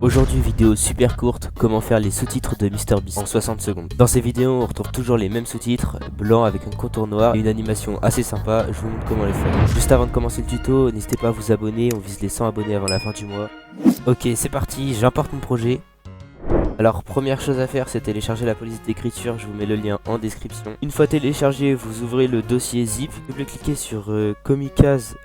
Aujourd'hui, vidéo super courte, comment faire les sous-titres de MrBeast en 60 secondes. Dans ces vidéos, on retrouve toujours les mêmes sous-titres, blancs avec un contour noir et une animation assez sympa. Je vous montre comment les faire. Juste avant de commencer le tuto, n'hésitez pas à vous abonner, on vise les 100 abonnés avant la fin du mois. Ok, c'est parti, j'importe mon projet. Alors première chose à faire, c'est télécharger la police d'écriture, je vous mets le lien en description. Une fois téléchargé, vous ouvrez le dossier zip, vous double-cliquez sur comicase_.ttf.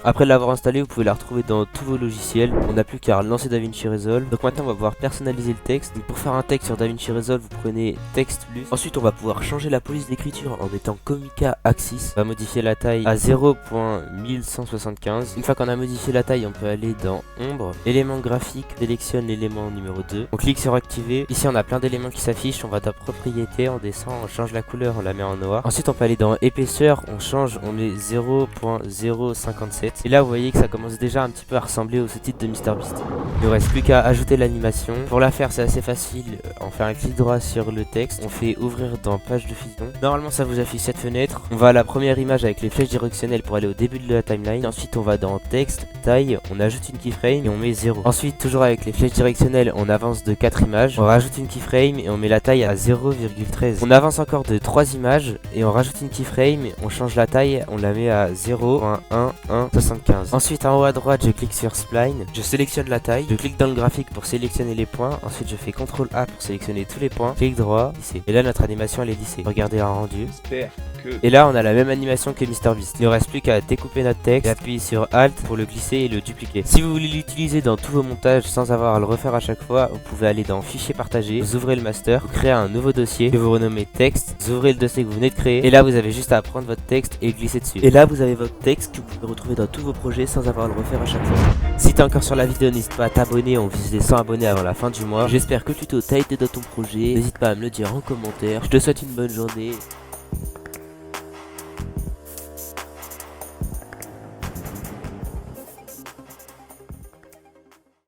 Après l'avoir installé, vous pouvez la retrouver dans tous vos logiciels. On n'a plus qu'à lancer DaVinci Resolve. Donc maintenant on va pouvoir personnaliser le texte. Donc pour faire un texte sur DaVinci Resolve, vous prenez texte plus. Ensuite on va pouvoir changer la police d'écriture en mettant Comica Axis. On va modifier la taille à 0.1175. Une fois qu'on a modifié la taille, on peut aller dans ombre, éléments graphiques, sélectionne l'élément numéro 2. On clique sur activer. Ici on a plein d'éléments qui s'affichent. On va dans propriété, on descend, on change la couleur, on la met en noir. Ensuite on peut aller dans épaisseur, on change, on met 0.057. Et là vous voyez que ça commence déjà un petit peu à ressembler au sous-titre de MrBeast. Il ne reste plus qu'à ajouter l'animation. Pour la faire c'est assez facile, on fait un clic droit sur le texte, on fait ouvrir dans page de fusion. Normalement ça vous affiche cette fenêtre. On va à la première image avec les flèches directionnelles pour aller au début de la timeline. Ensuite on va dans texte, taille, on ajoute une keyframe et on met 0. Ensuite toujours avec les flèches directionnelles on avance de 4 images. On rajoute une keyframe et on met la taille à 0,13. On avance encore de 3 images et on rajoute une keyframe, on change la taille, on la met à 0.1175. Ensuite en haut à droite je clique sur spline, je sélectionne la taille, je clique dans le graphique pour sélectionner les points, ensuite je fais CTRL A pour sélectionner tous les points, clic droit, lisser. Et là notre animation elle est lissée. Regardez un rendu. Et là on a la même animation que MrBeast. Il ne reste plus qu'à découper notre texte et appuyer sur Alt pour le glisser et le dupliquer. Si vous voulez l'utiliser dans tous vos montages sans avoir à le refaire à chaque fois, vous pouvez aller dans Fichier partagé, vous ouvrez le master, vous créez un nouveau dossier que vous renommez texte, vous ouvrez le dossier que vous venez de créer et là vous avez juste à prendre votre texte et glisser dessus. Et là vous avez votre texte que vous pouvez retrouver dans tous vos projets sans avoir à le refaire à chaque fois. Si t'es encore sur la vidéo, n'hésite pas à t'abonner, on vise les 100 abonnés avant la fin du mois. J'espère que le tuto t'a aidé dans ton projet, n'hésite pas à me le dire en commentaire. Je te souhaite une bonne journée.